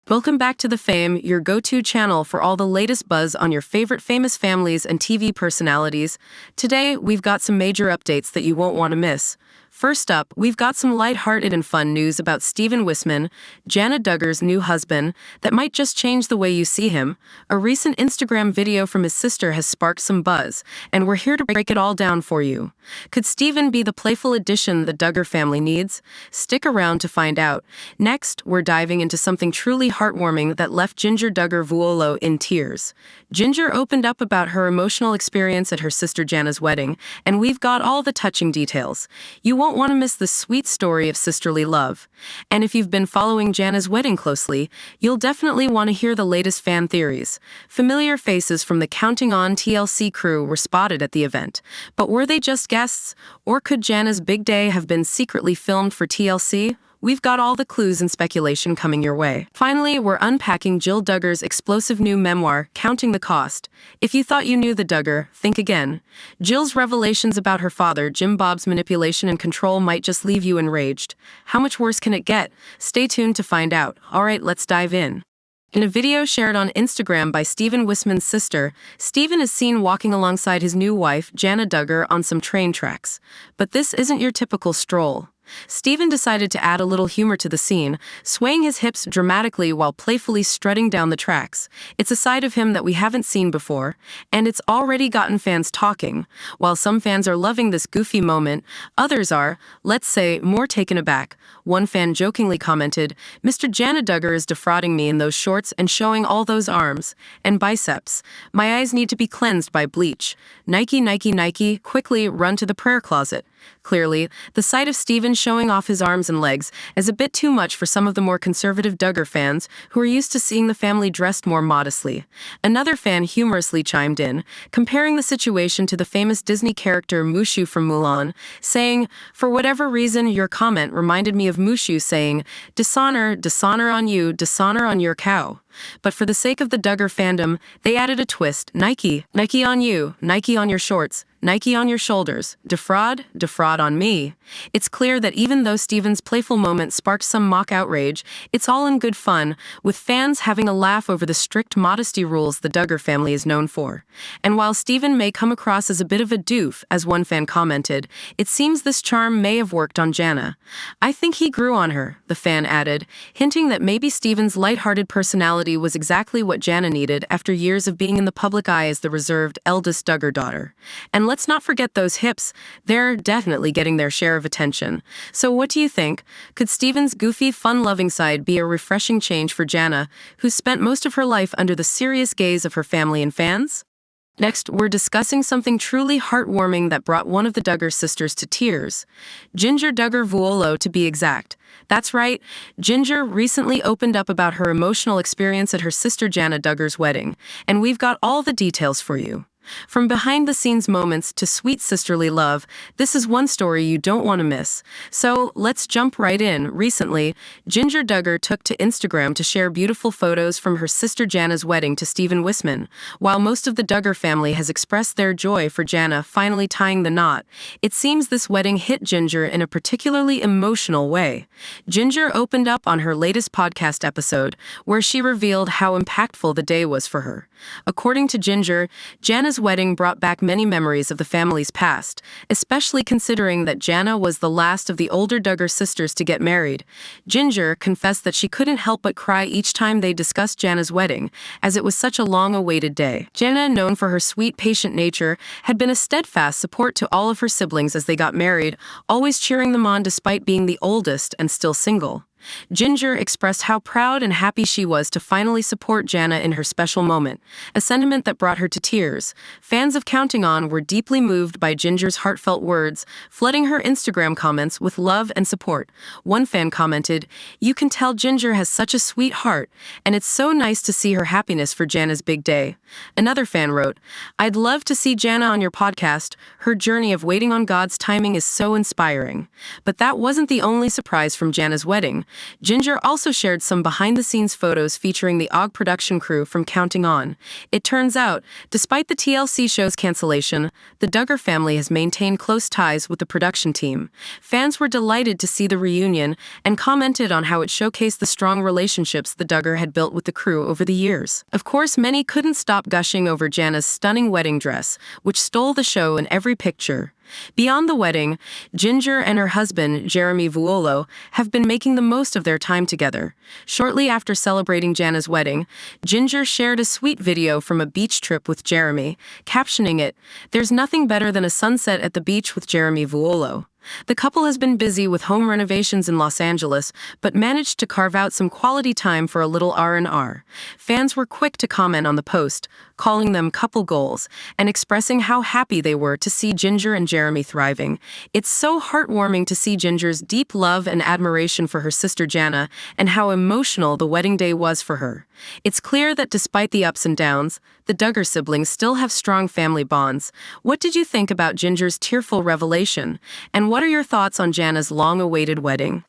Welcome back to The Fame, your go-to channel for all the latest buzz on your favorite famous families and TV personalities. Today, we've got some major updates that you won't want to miss. First up, we've got some lighthearted and fun news about Stephen Wisman, Jana Duggar's new husband, that might just change the way you see him. A recent Instagram video from his sister has sparked some buzz, and we're here to break it all down for you. Could Stephen be the playful addition the Duggar family needs? Stick around to find out. Next, we're diving into something truly heartwarming that left Jinger Duggar Vuolo in tears. Jinger opened up about her emotional experience at her sister Jana's wedding, and we've got all the touching details. You won't want to miss the sweet story of sisterly love. And if you've been following Jana's wedding closely, you'll definitely want to hear the latest fan theories. Familiar faces from the Counting On TLC crew were spotted at the event. But were they just guests? Or could Jana's big day have been secretly filmed for TLC? We've got all the clues and speculation coming your way. Finally, we're unpacking Jill Duggar's explosive new memoir, Counting the Cost. If you thought you knew the Duggar, think again. Jill's revelations about her father, Jim Bob's manipulation and control might just leave you enraged. How much worse can it get? Stay tuned to find out. All right, let's dive in. In a video shared on Instagram by Stephen Wisman's sister, Stephen is seen walking alongside his new wife, Jana Duggar, on some train tracks. But this isn't your typical stroll. Stephen decided to add a little humor to the scene, swaying his hips dramatically while playfully strutting down the tracks. It's a side of him that we haven't seen before, and it's already gotten fans talking. While some fans are loving this goofy moment, others are, let's say, more taken aback. One fan jokingly commented, "Mr. Jana Duggar is defrauding me in those shorts and showing all those arms and biceps. My eyes need to be cleansed by bleach. Nike, Nike, Nike, quickly run to the prayer closet." Clearly, the sight of Stephen showing off his arms and legs is a bit too much for some of the more conservative Duggar fans who are used to seeing the family dressed more modestly. Another fan humorously chimed in, comparing the situation to the famous Disney character Mushu from Mulan, saying, "For whatever reason, your comment reminded me of Mushu saying, 'Dishonor, dishonor on you, dishonor on your cow.'" But for the sake of the Duggar fandom, they added a twist. Nike, Nike on you, Nike on your shorts, Nike on your shoulders, defraud, defraud on me. It's clear that even though Stephen's playful moment sparked some mock outrage, it's all in good fun, with fans having a laugh over the strict modesty rules the Duggar family is known for. And while Stephen may come across as a bit of a doof, as one fan commented, it seems this charm may have worked on Jana. "I think he grew on her," the fan added, hinting that maybe Stephen's lighthearted personality was exactly what Jana needed after years of being in the public eye as the reserved eldest Duggar daughter. And let's not forget those hips. They're definitely getting their share of attention. So what do you think? Could Stephen's goofy, fun-loving side be a refreshing change for Jana, who's spent most of her life under the serious gaze of her family and fans? Next, we're discussing something truly heartwarming that brought one of the Duggar sisters to tears. Jinger Duggar Vuolo, to be exact. That's right, Jinger recently opened up about her emotional experience at her sister Jana Duggar's wedding, and we've got all the details for you. From behind-the-scenes moments to sweet sisterly love, this is one story you don't want to miss. So let's jump right in. Recently, Jinger Duggar took to Instagram to share beautiful photos from her sister Jana's wedding to Stephen Wisman. While most of the Duggar family has expressed their joy for Jana finally tying the knot, it seems this wedding hit Jinger in a particularly emotional way. Jinger opened up on her latest podcast episode, where she revealed how impactful the day was for her. According to Jinger, Jana's wedding brought back many memories of the family's past, especially considering that Jana was the last of the older Duggar sisters to get married. Jinger confessed that she couldn't help but cry each time they discussed Jana's wedding, as it was such a long-awaited day. Jana, known for her sweet, patient nature, had been a steadfast support to all of her siblings as they got married, always cheering them on despite being the oldest and still single. Jinger expressed how proud and happy she was to finally support Jana in her special moment, a sentiment that brought her to tears. Fans of Counting On were deeply moved by Jinger's heartfelt words, flooding her Instagram comments with love and support. One fan commented, "You can tell Jinger has such a sweet heart, and it's so nice to see her happiness for Jana's big day." Another fan wrote, "I'd love to see Jana on your podcast. Her journey of waiting on God's timing is so inspiring." But that wasn't the only surprise from Jana's wedding. Jinger also shared some behind-the-scenes photos featuring the OG production crew from Counting On. It turns out, despite the TLC show's cancellation, the Duggar family has maintained close ties with the production team. Fans were delighted to see the reunion and commented on how it showcased the strong relationships the Duggar had built with the crew over the years. Of course, many couldn't stop gushing over Jana's stunning wedding dress, which stole the show in every picture. Beyond the wedding, Jinger and her husband, Jeremy Vuolo, have been making the most of their time together. Shortly after celebrating Jana's wedding, Jinger shared a sweet video from a beach trip with Jeremy, captioning it, "There's nothing better than a sunset at the beach with Jeremy Vuolo." The couple has been busy with home renovations in Los Angeles, but managed to carve out some quality time for a little R&R. Fans were quick to comment on the post, calling them couple goals, and expressing how happy they were to see Jinger and Jeremy thriving. It's so heartwarming to see Ginger's deep love and admiration for her sister Jana, and how emotional the wedding day was for her. It's clear that despite the ups and downs, the Duggar siblings still have strong family bonds. What did you think about Ginger's tearful revelation? And what are your thoughts on Jana's long-awaited wedding?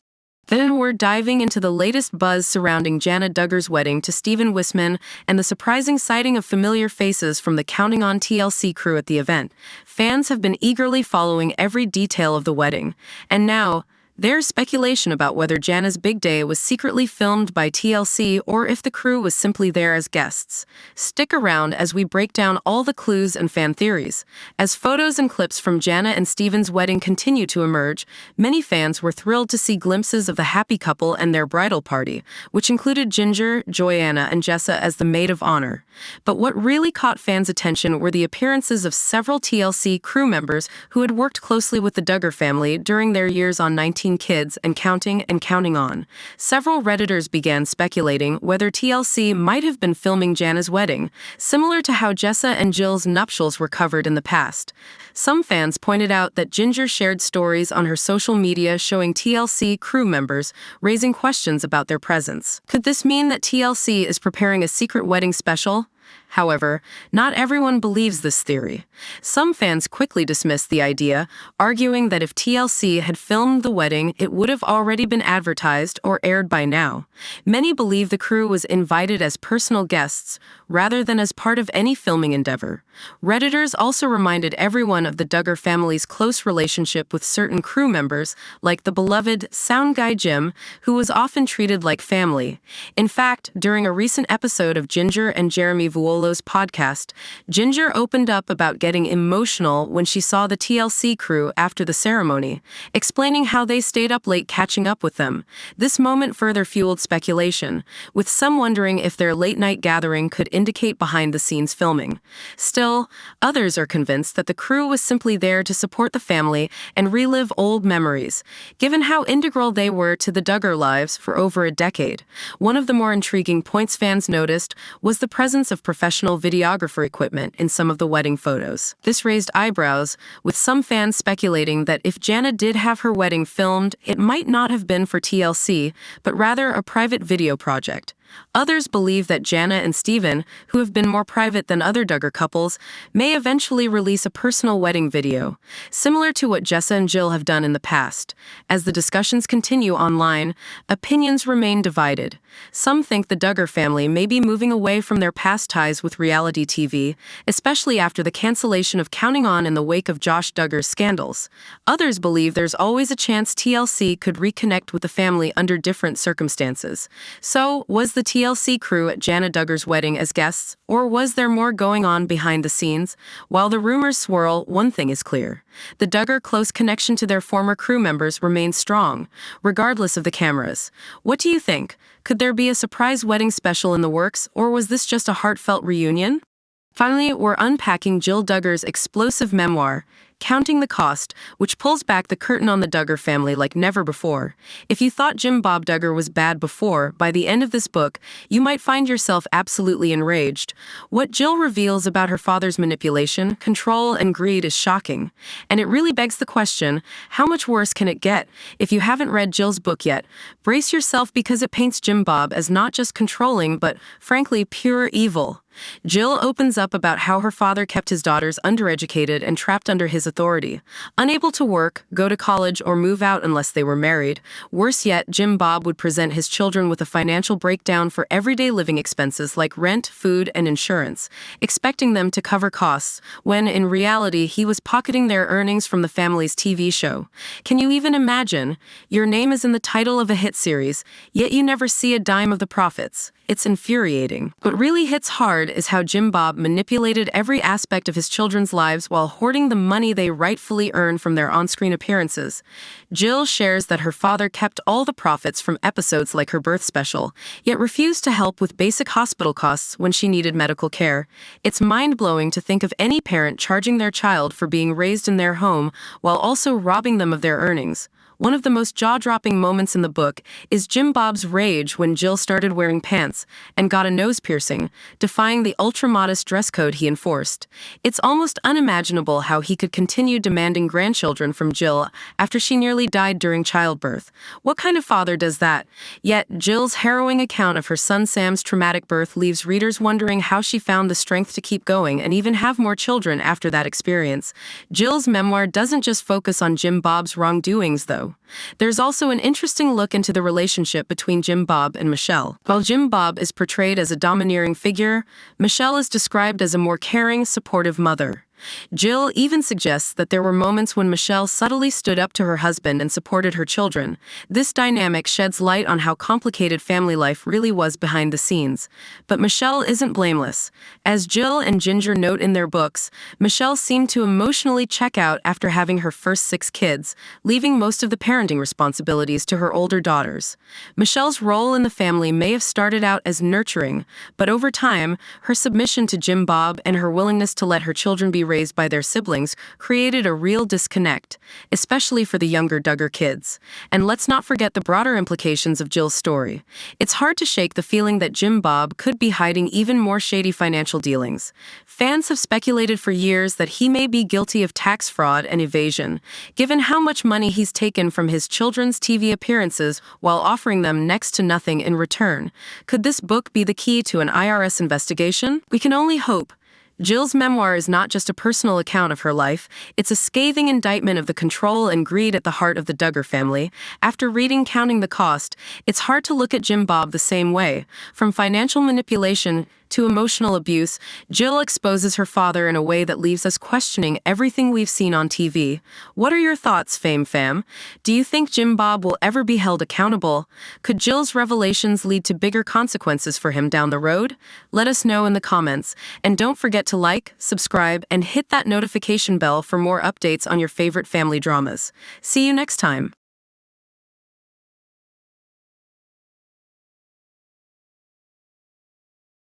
Then we're diving into the latest buzz surrounding Jana Duggar's wedding to Stephen Wisman and the surprising sighting of familiar faces from the Counting On TLC crew at the event. Fans have been eagerly following every detail of the wedding. And now, there's speculation about whether Jana's big day was secretly filmed by TLC or if the crew was simply there as guests. Stick around as we break down all the clues and fan theories. As photos and clips from Jana and Stephen's wedding continue to emerge, many fans were thrilled to see glimpses of the happy couple and their bridal party, which included Jinger, Joanna, and Jessa as the maid of honor. But what really caught fans' attention were the appearances of several TLC crew members who had worked closely with the Duggar family during their years on 19 Kids and Counting On. Several Redditors began speculating whether TLC might have been filming Jana's wedding, similar to how Jessa and Jill's nuptials were covered in the past. Some fans pointed out that Jinger shared stories on her social media showing TLC crew members, raising questions about their presence. Could this mean that TLC is preparing a secret wedding special? However, not everyone believes this theory. Some fans quickly dismissed the idea, arguing that if TLC had filmed the wedding, it would have already been advertised or aired by now. Many believe the crew was invited as personal guests, rather than as part of any filming endeavor. Redditors also reminded everyone of the Duggar family's close relationship with certain crew members, like the beloved sound guy Jim, who was often treated like family. In fact, during a recent episode of Jinger and Jeremy Vuolo's podcast, Jinger opened up about getting emotional when she saw the TLC crew after the ceremony, explaining how they stayed up late catching up with them. This moment further fueled speculation, with some wondering if their late-night gathering could indicate behind-the-scenes filming. Still, others are convinced that the crew was simply there to support the family and relive old memories, given how integral they were to the Duggar lives for over a decade. One of the more intriguing points fans noticed was the presence of professional videographer equipment in some of the wedding photos. This raised eyebrows, with some fans speculating that if Jana did have her wedding filmed, it might not have been for TLC, but rather a private video project. Others believe that Jana and Stephen, who have been more private than other Duggar couples, may eventually release a personal wedding video, similar to what Jessa and Jill have done in the past. As the discussions continue online, opinions remain divided. Some think the Duggar family may be moving away from their past ties with reality TV, especially after the cancellation of Counting On in the wake of Josh Duggar's scandals. Others believe there's always a chance TLC could reconnect with the family under different circumstances. So, was the TLC crew at Jana Duggar's wedding as guests, or was there more going on behind the scenes? While the rumors swirl, one thing is clear. The Duggar close connection to their former crew members remains strong, regardless of the cameras. What do you think? Could there be a surprise wedding special in the works, or was this just a heartfelt reunion? Finally, we're unpacking Jill Duggar's explosive memoir, Counting the Cost, which pulls back the curtain on the Duggar family like never before. If you thought Jim Bob Duggar was bad before, by the end of this book, you might find yourself absolutely enraged. What Jill reveals about her father's manipulation, control, and greed is shocking. And it really begs the question, how much worse can it get? If you haven't read Jill's book yet, brace yourself because it paints Jim Bob as not just controlling, but, frankly, pure evil. Jill opens up about how her father kept his daughters undereducated and trapped under his authority, unable to work, go to college, or move out unless they were married. Worse yet, Jim Bob would present his children with a financial breakdown for everyday living expenses like rent, food, and insurance, expecting them to cover costs, when in reality he was pocketing their earnings from the family's TV show. Can you even imagine? Your name is in the title of a hit series, yet you never see a dime of the profits. It's infuriating. What really hits hard is how Jim Bob manipulated every aspect of his children's lives while hoarding the money they rightfully earned from their on-screen appearances. Jill shares that her father kept all the profits from episodes like her birth special, yet refused to help with basic hospital costs when she needed medical care. It's mind-blowing to think of any parent charging their child for being raised in their home while also robbing them of their earnings. One of the most jaw-dropping moments in the book is Jim Bob's rage when Jill started wearing pants and got a nose piercing, defying the ultra-modest dress code he enforced. It's almost unimaginable how he could continue demanding grandchildren from Jill after she nearly died during childbirth. What kind of father does that? Yet, Jill's harrowing account of her son Sam's traumatic birth leaves readers wondering how she found the strength to keep going and even have more children after that experience. Jill's memoir doesn't just focus on Jim Bob's wrongdoings, though. There's also an interesting look into the relationship between Jim Bob and Michelle. While Jim Bob is portrayed as a domineering figure, Michelle is described as a more caring, supportive mother. Jill even suggests that there were moments when Michelle subtly stood up to her husband and supported her children. This dynamic sheds light on how complicated family life really was behind the scenes. But Michelle isn't blameless. As Jill and Jinger note in their books, Michelle seemed to emotionally check out after having her first 6 kids, leaving most of the parenting responsibilities to her older daughters. Michelle's role in the family may have started out as nurturing, but over time, her submission to Jim Bob and her willingness to let her children be raised by their siblings created a real disconnect, especially for the younger Duggar kids. And let's not forget the broader implications of Jill's story. It's hard to shake the feeling that Jim Bob could be hiding even more shady financial dealings. Fans have speculated for years that he may be guilty of tax fraud and evasion, given how much money he's taken from his children's TV appearances while offering them next to nothing in return. Could this book be the key to an IRS investigation? We can only hope. Jill's memoir is not just a personal account of her life, it's a scathing indictment of the control and greed at the heart of the Duggar family. After reading Counting the Cost, it's hard to look at Jim Bob the same way. From financial manipulation to emotional abuse, Jill exposes her father in a way that leaves us questioning everything we've seen on TV. What are your thoughts, Fame Fam? Do you think Jim Bob will ever be held accountable? Could Jill's revelations lead to bigger consequences for him down the road? Let us know in the comments. And don't forget to like, subscribe, and hit that notification bell for more updates on your favorite family dramas. See you next time.